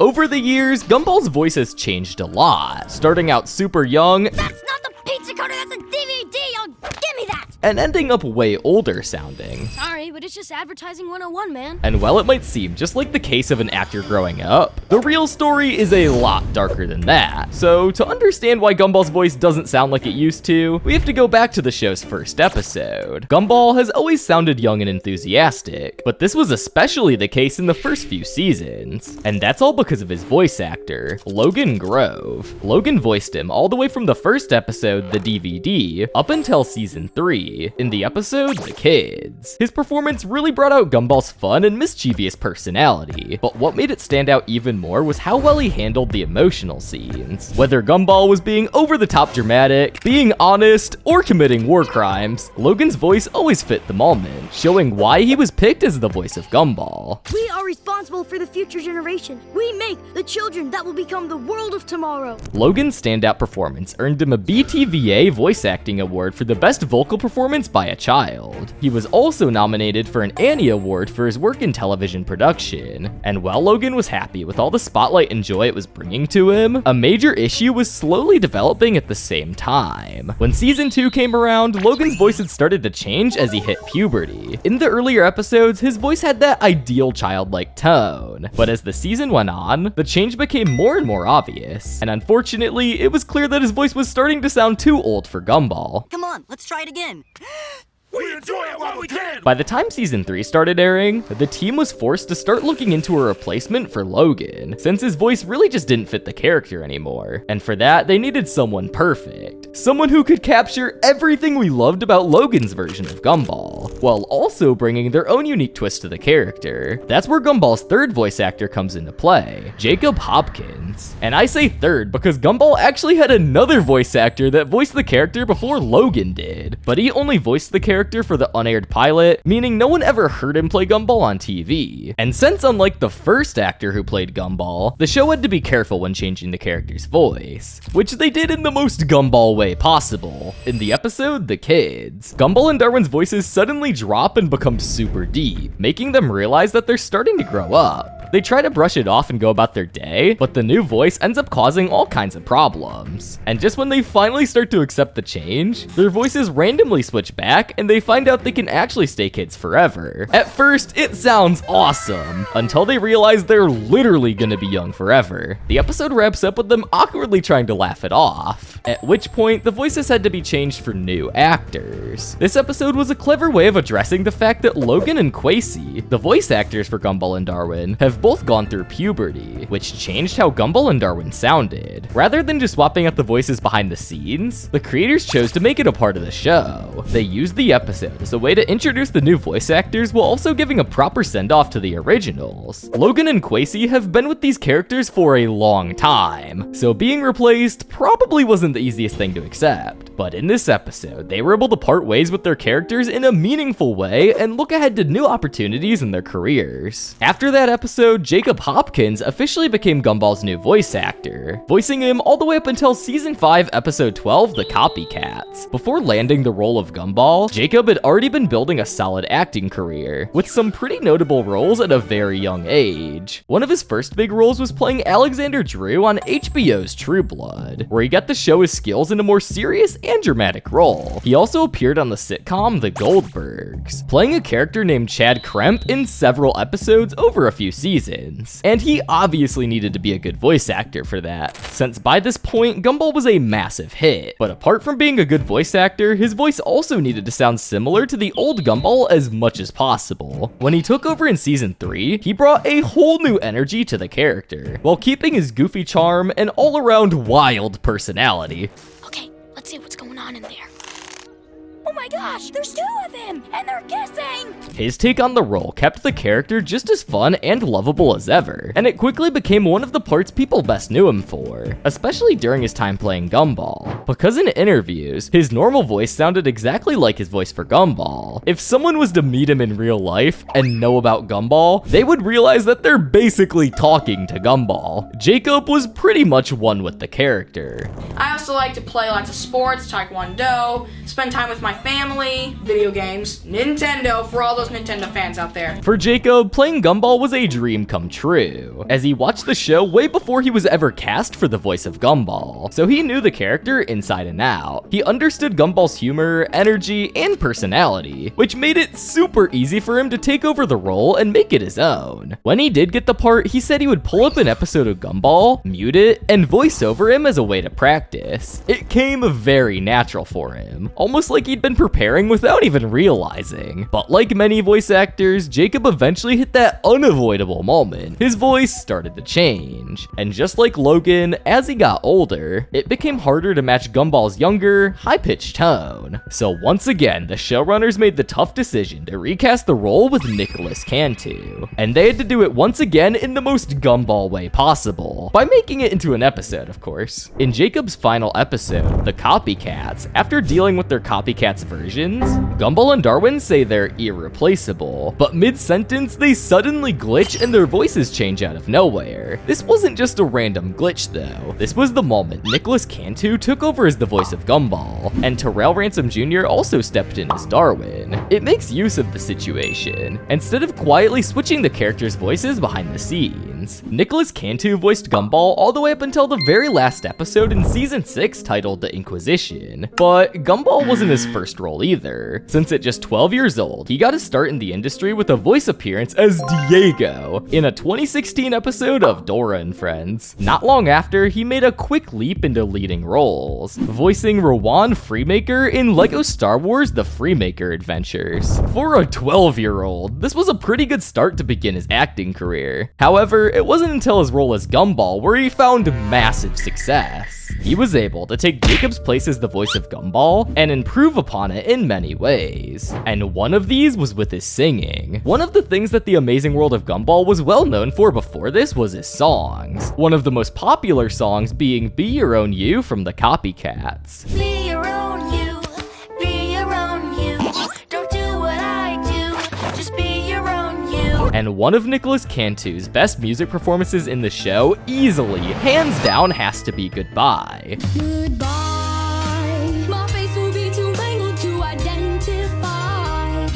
Over the years, Gumball's voice has changed a lot, starting out super young. That's not the pizza coder, that's a DVD! Give me that! And ending up way older sounding. Sorry, but it's just advertising 101, man. And while it might seem just like the case of an actor growing up, the real story is a lot darker than that. So to understand why Gumball's voice doesn't sound like it used to, we have to go back to the show's first episode. Gumball has always sounded young and enthusiastic, but this was especially the case in the first few seasons. And that's all because of his voice actor, Logan Grove. Logan voiced him all the way from the first episode, the DVD, up until season 3, in the episode, The Kids. His performance really brought out Gumball's fun and mischievous personality, but what made it stand out even more was how well he handled the emotional scenes. Whether Gumball was being over-the-top dramatic, being honest, or committing war crimes, Logan's voice always fit the moment, showing why he was picked as the voice of Gumball. We are responsible for the future generation. We make the children that will become the world of tomorrow. Logan's standout performance earned him a BTVA Voice Acting Award for the best vocal performance by a child. He was also nominated for an Annie Award for his work in television production. And while Logan was happy with all the spotlight and joy it was bringing to him, a major issue was slowly developing at the same time. When season 2 came around, Logan's voice had started to change as he hit puberty. In the earlier episodes, his voice had that ideal childlike tone, but as the season went on, the change became more and more obvious. And unfortunately, it was clear that his voice was starting to sound too old for Gumball. Come on, let's try it again. We enjoy it while we can! By the time season 3 started airing, the team was forced to start looking into a replacement for Logan, since his voice really just didn't fit the character anymore. And for that, they needed someone perfect. Someone who could capture everything we loved about Logan's version of Gumball, while also bringing their own unique twist to the character. That's where Gumball's third voice actor comes into play, Jacob Hopkins. And I say third because Gumball actually had another voice actor that voiced the character before Logan did, but he only voiced the character for the unaired pilot, meaning no one ever heard him play Gumball on TV. And since unlike the first actor who played Gumball, the show had to be careful when changing the character's voice, which they did in the most Gumball way possible. In the episode, The Kids, Gumball and Darwin's voices suddenly drop and become super deep, making them realize that they're starting to grow up. They try to brush it off and go about their day, but the new voice ends up causing all kinds of problems. And just when they finally start to accept the change, their voices randomly switch back and they find out they can actually stay kids forever. At first, it sounds awesome, until they realize they're literally gonna be young forever. The episode wraps up with them awkwardly trying to laugh it off, at which point the voices had to be changed for new actors. This episode was a clever way of addressing the fact that Logan and Quasi, the voice actors for Gumball and Darwin, have both gone through puberty, which changed how Gumball and Darwin sounded. Rather than just swapping out the voices behind the scenes, the creators chose to make it a part of the show. They used the episode as a way to introduce the new voice actors while also giving a proper send-off to the originals. Logan and Quasi have been with these characters for a long time, so being replaced probably wasn't the easiest thing to accept. But in this episode, they were able to part ways with their characters in a meaningful way and look ahead to new opportunities in their careers. After that episode, Jacob Hopkins officially became Gumball's new voice actor, voicing him all the way up until season 5, episode 12, The Copycats. Before landing the role of Gumball, Jacob had already been building a solid acting career, with some pretty notable roles at a very young age. One of his first big roles was playing Alexander Drew on HBO's True Blood, where he got to show his skills in a more serious and dramatic role. He also appeared on the sitcom The Goldbergs, playing a character named Chad Kremp in several episodes over a few seasons. And he obviously needed to be a good voice actor for that, since by this point, Gumball was a massive hit. But apart from being a good voice actor, his voice also needed to sound similar to the old Gumball as much as possible. When he took over in season 3, he brought a whole new energy to the character, while keeping his goofy charm and all-around wild personality. Okay, let's see what's going on in there. Oh my gosh, there's 2 of them, and they're kissing! His take on the role kept the character just as fun and lovable as ever, and it quickly became one of the parts people best knew him for, especially during his time playing Gumball. Because in interviews, his normal voice sounded exactly like his voice for Gumball. If someone was to meet him in real life and know about Gumball, they would realize that they're basically talking to Gumball. Jacob was pretty much one with the character. I also also like to play lots of sports, taekwondo, spend time with my family, video games, Nintendo, for all those Nintendo fans out there. For Jacob, playing Gumball was a dream come true, as he watched the show way before he was ever cast for the voice of Gumball, so he knew the character inside and out. He understood Gumball's humor, energy, and personality, which made it super easy for him to take over the role and make it his own. When he did get the part, he said he would pull up an episode of Gumball, mute it, and voice over him as a way to practice. It came very natural for him, almost like he'd been preparing without even realizing. But like many voice actors, Jacob eventually hit that unavoidable moment. His voice started to change, and just like Logan, as he got older, it became harder to match Gumball's younger, high-pitched tone. So once again, the showrunners made the tough decision to recast the role with Nicholas Cantu, and they had to do it once again in the most Gumball way possible, by making it into an episode, of course. In Jacob's final episode, The Copycats, after dealing with their copycats versions, Gumball and Darwin say they're irreplaceable, but mid-sentence they suddenly glitch and their voices change out of nowhere. This wasn't just a random glitch though. This was the moment Nicholas Cantu took over as the voice of Gumball, and Terrell Ransom Jr. also stepped in as Darwin. It makes use of the situation. Instead of quietly switching the characters' voices behind the scenes, Nicholas Cantu voiced Gumball all the way up until the very last episode in season 6 titled The Inquisition. But Gumball wasn't his first role either. Since at just 12 years old, he got his start in the industry with a voice appearance as Diego in a 2016 episode of Dora and Friends. Not long after, he made a quick leap into leading roles, voicing Rowan Freemaker in LEGO Star Wars The Freemaker Adventures. For a 12-year-old, this was a pretty good start to begin his acting career. However, it wasn't until his role as Gumball where he found massive success. He was able to take Jacob's place as the voice of Gumball and improve upon it in many ways. And one of these was with his singing. One of the things that The Amazing World of Gumball was well known for before this was his songs. One of the most popular songs being Be Your Own You from the Copycats. Be your own you, be your own you. Don't do what I do, just be your own you. And one of Nicholas Cantu's best music performances in the show, easily, hands down, has to be Goodbye. Goodbye, my face will be too mangled to identify.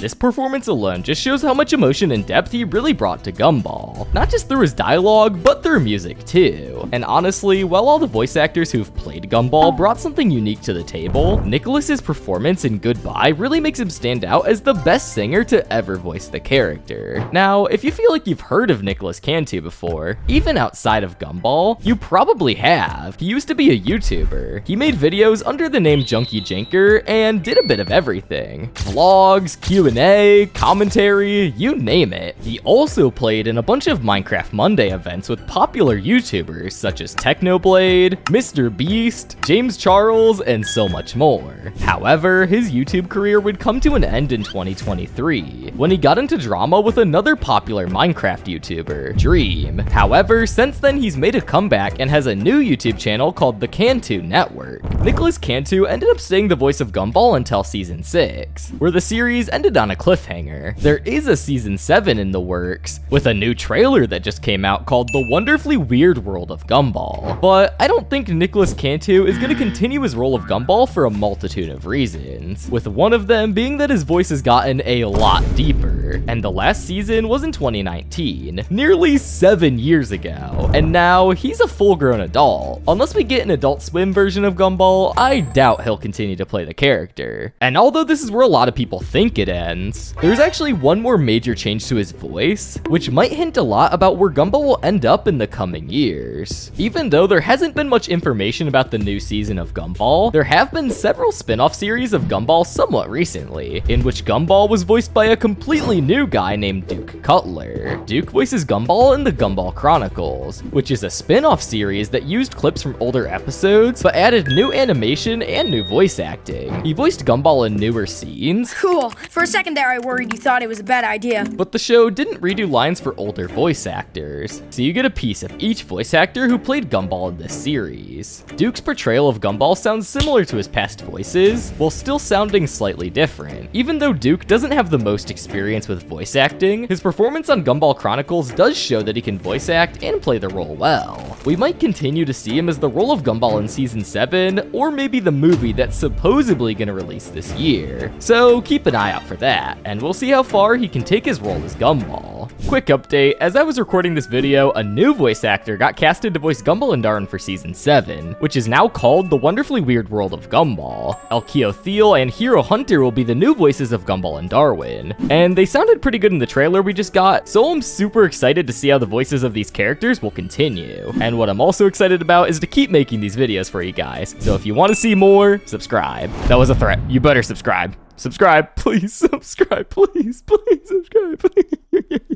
This performance alone just shows how much emotion and depth he really brought to Gumball. Not just through his dialogue, but through music too. And honestly, while all the voice actors who've played Gumball brought something unique to the table, Nicholas's performance in Goodbye really makes him stand out as the best singer to ever voice the character. Now, if you feel like you've heard of Nicholas Cantu before, even outside of Gumball, you probably have. He used to be a YouTuber. He made videos under the name Junkie Janker and did a bit of everything. Vlogs, Q&A, commentary, you name it. He also played in a bunch of Minecraft Monday events with popular YouTubers such as Technoblade, Mr. Beast, James Charles, and so much more. However, his YouTube career would come to an end in 2023 when he got into drama with another popular Minecraft YouTuber, Dream. However, since then he's made a comeback and has a new YouTube channel called the Cantu Network. Nicholas Cantu ended up staying the voice of Gumball until season 6, where the series ended on a cliffhanger. There is a season 7 in the works, with a new trailer that just came out called The Wonderfully Weird World of Gumball. But I don't think Nicholas Cantu is going to continue his role of Gumball for a multitude of reasons, with one of them being that his voice has gotten a lot deeper, and the last season was in 2019, nearly 7 years ago, and now he's a full-grown adult. Unless we get an Adult Swim version of Gumball, I doubt he'll continue to play the character. And although this is where a lot of people think it ends, there's actually one more major change to his voice, which might hint a lot about where Gumball will end up in the coming years. Even though there hasn't been much information about the new season of Gumball, there have been several spin-off series of Gumball somewhat recently, in which Gumball was voiced by a completely new guy named Duke Cutler. Duke voices Gumball in the Gumball Chronicles, which is a spin-off series that used clips from older episodes, but added new animation and new voice acting. He voiced Gumball in newer scenes. Cool. For a second there, I worried you thought it was a bad idea. But the show didn't redo lines for older voice actors, so you get a piece of each voice actor who played Gumball in this series. Duke's portrayal of Gumball sounds similar to his past voices, while still sounding slightly different. Even though Duke doesn't have the most experience experience with voice acting, his performance on Gumball Chronicles does show that he can voice act and play the role well. We might continue to see him as the role of Gumball in Season 7, or maybe the movie that's supposedly gonna release this year. So keep an eye out for that, and we'll see how far he can take his role as Gumball. Quick update, as I was recording this video, a new voice actor got casted to voice Gumball and Darwin for Season 7, which is now called The Wonderfully Weird World of Gumball. Elkio Thiel and Hero Hunter will be the new voices of Gumball and Darwin, and they sounded pretty good in the trailer we just got, so I'm super excited to see how the voices of these characters will continue. And what I'm also excited about is to keep making these videos for you guys, so if you want to see more, subscribe. That was a threat, you better subscribe. Subscribe, please subscribe, please subscribe, please.